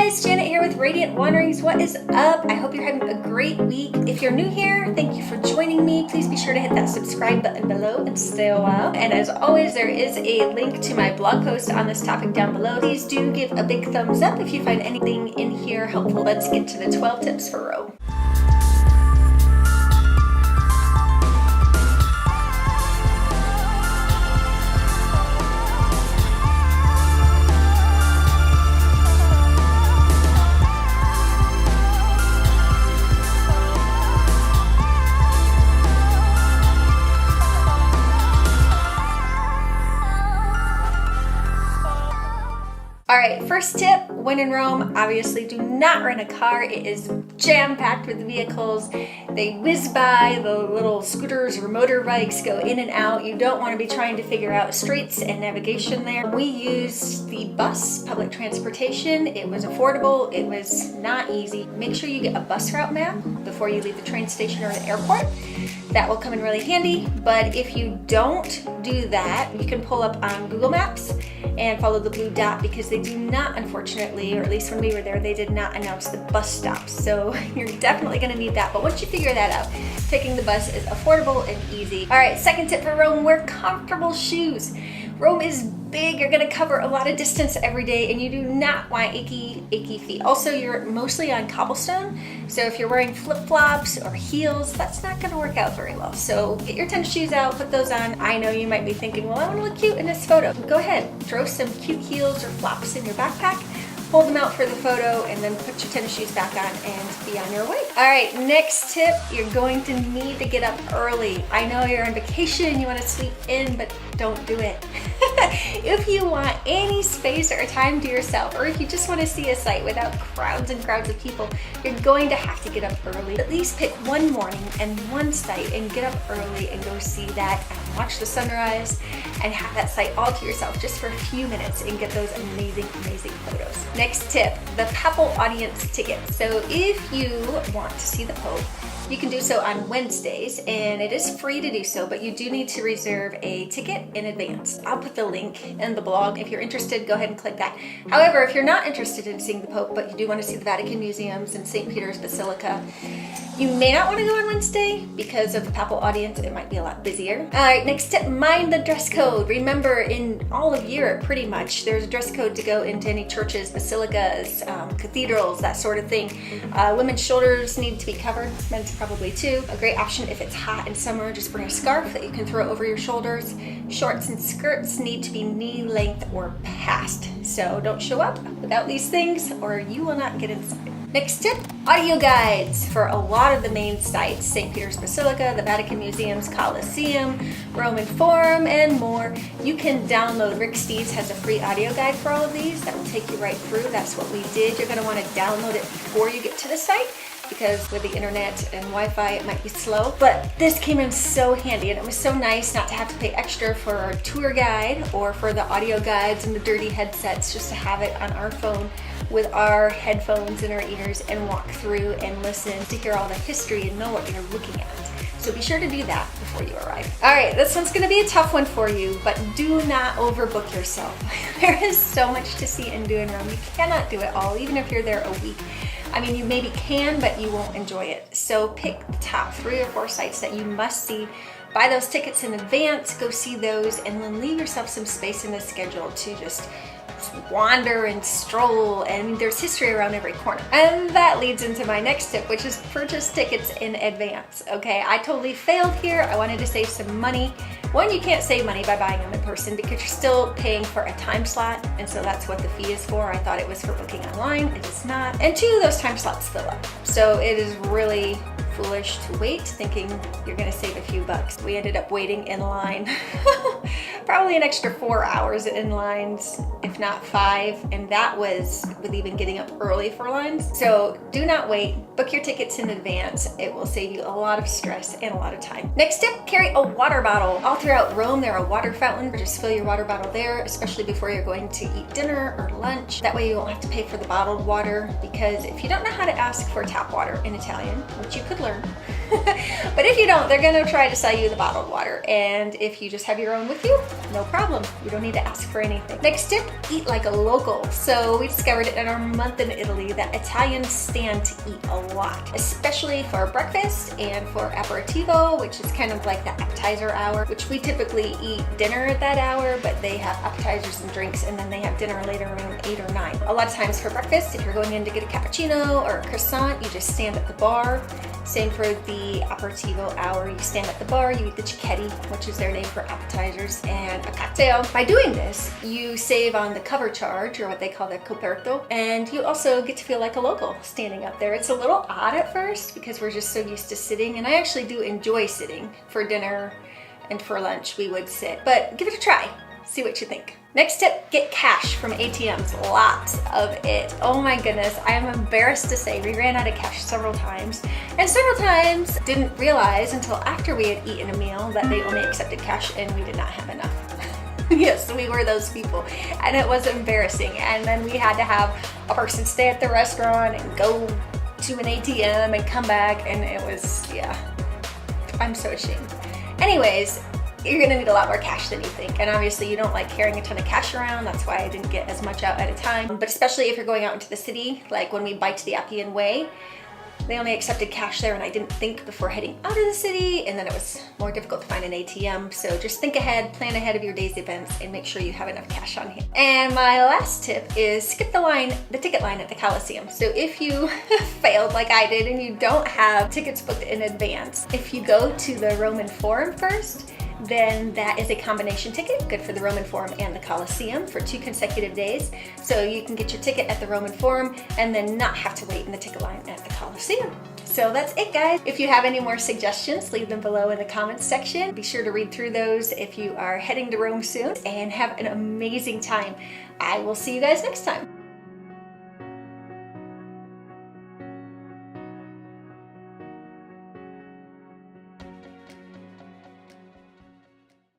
guys, Janet here with Radiant Wanderings. What is up? I hope you're having a great week. If you're new here, thank you for joining me. Please be sure to hit that subscribe button below and stay a while. And as always, there is a link to my blog post on this topic down below. Please do give a big thumbs up if you find anything in here helpful. Let's get to the 12 tips for Rome. Alright, first tip, when in Rome, obviously do not rent a car. It is jam-packed with vehicles. They whiz by, the little scooters or motorbikes go in and out. You don't want to be trying to figure out streets and navigation there. We used the bus, public transportation. It was affordable. It was not easy. Make sure you get a bus route map before you leave the train station or the airport. That will come in really handy, but if you don't do that, you can pull up on Google Maps and follow the blue dot because they do not, unfortunately, or at least when we were there, they did not announce the bus stops. So you're definitely gonna need that, but once you figure that out, taking the bus is affordable and easy. All right, second tip for Rome, wear comfortable shoes. Rome is big, you're gonna cover a lot of distance every day and you do not want achy feet. Also, you're mostly on cobblestone, so if you're wearing flip-flops or heels, that's not gonna work out very well. So get your tennis shoes out, put those on. I know you might be thinking, well, I wanna look cute in this photo. Go ahead, throw some cute heels or flops in your backpack, hold them out for the photo, and then put your tennis shoes back on and be on your way. All right, next tip, you're going to need to get up early. I know you're on vacation, you wanna sleep in, but don't do it. If you want any space or time to yourself, or if you just want to see a sight without crowds and crowds of people, you're going to have to get up early. At least pick one morning and one site and get up early and go see that and watch the sunrise and have that site all to yourself just for a few minutes and get those amazing photos. Next tip, the papal audience ticket. So if you want to see the Pope, you can do so on Wednesdays, and it is free to do so, but you do need to reserve a ticket in advance. I'll put the link in the blog. If you're interested, go ahead and click that. However, if you're not interested in seeing the Pope, but you do want to see the Vatican museums and St. Peter's Basilica, you may not want to go on Wednesday because of the papal audience. It might be a lot busier. All right, next tip, mind the dress code. Remember, in all of Europe, pretty much, there's a dress code to go into any churches, basilicas, cathedrals, that sort of thing. Women's shoulders need to be covered, men's probably too. A great option if it's hot in summer, just bring a scarf that you can throw over your shoulders. Shorts and skirts need to be knee length or past. So don't show up without these things or you will not get inside. Next tip, audio guides for a lot of the main sites, St. Peter's Basilica, the Vatican Museums, Colosseum, Roman Forum, and more. You can download, Rick Steves has a free audio guide for all of these that will take you right through. That's what we did. You're gonna wanna download it before you get to the site because with the internet and Wi-Fi, it might be slow. But this came in so handy and it was so nice not to have to pay extra for our tour guide or for the audio guides and the dirty headsets, just to have it on our phone with our headphones in our ears and walk through and listen to hear all the history and know what you're looking at. So be sure to do that before you arrive. All right, this one's gonna be a tough one for you, but do not overbook yourself. There is so much to see and do in Rome. You cannot do it all, even if you're there a week. I mean, you maybe can, but you won't enjoy it. So pick the top 3 or 4 sites that you must see. Buy those tickets in advance, go see those, and then leave yourself some space in the schedule to just wander and stroll, and there's history around every corner. And that leads into my next tip, which is purchase tickets in advance. Okay, I totally failed here. I wanted to save some money. One, you can't save money by buying them in person because you're still paying for a time slot, and so that's what the fee is for. I thought it was for booking online, it is not. And 2, those time slots fill up. So it is really foolish to wait thinking you're gonna save a few bucks. We ended up waiting in line probably an extra 4 hours in lines, if not 5, and that was with even getting up early for lines. So do not wait, book your tickets in advance. It will save you a lot of stress and a lot of time. Next tip, carry a water bottle. All throughout Rome there are water fountains. Just fill your water bottle there, especially before you're going to eat dinner or lunch. That way you won't have to pay for the bottled water, because if you don't know how to ask for tap water in Italian, which you could learn, but if you don't, they're gonna try to sell you the bottled water. And if you just have your own with you, No problem, you don't need to ask for anything. Next tip, eat like a local. So we discovered in our month in Italy that Italians stand to eat a lot, especially for breakfast and for aperitivo, which is kind of like the appetizer hour, which we typically eat dinner at that hour, but they have appetizers and drinks, and then they have dinner later around 8 or 9. A lot of times for breakfast, if you're going in to get a cappuccino or a croissant, you just stand at the bar. Same for the aperitivo hour, you stand at the bar, you eat the cicchetti, which is their name for appetizers, and a cocktail. By doing this, you save on the cover charge, or what they call the coperto, and you also get to feel like a local standing up there. It's a little odd at first because we're just so used to sitting, and I actually do enjoy sitting. For dinner and for lunch we would sit, but give it a try. See what you think. Next tip, get cash from ATMs, lots of it. Oh my goodness, I am embarrassed to say we ran out of cash several times, and several times didn't realize until after we had eaten a meal that they only accepted cash and we did not have enough. Yes, we were those people, and it was embarrassing. And then we had to have a person stay at the restaurant and go to an ATM and come back, and it was, yeah, I'm so ashamed. Anyways, you're gonna need a lot more cash than you think, and obviously you don't like carrying a ton of cash around. That's why I didn't get as much out at a time. But especially if you're going out into the city, like when we biked the Appian Way, they only accepted cash there, and I didn't think before heading out of the city, and then it was more difficult to find an ATM. So just think ahead, plan ahead of your day's events, and make sure you have enough cash on hand. And my last tip is skip the ticket line at the Coliseum. So if you failed like I did and you don't have tickets booked in advance, if you go to the Roman Forum first, then that is a combination ticket, good for the Roman Forum and the Coliseum for 2 consecutive days. So you can get your ticket at the Roman Forum and then not have to wait in the ticket line at the Coliseum. So that's it, guys. If you have any more suggestions, leave them below in the comments section. Be sure to read through those if you are heading to Rome soon, and have an amazing time. I will see you guys next time.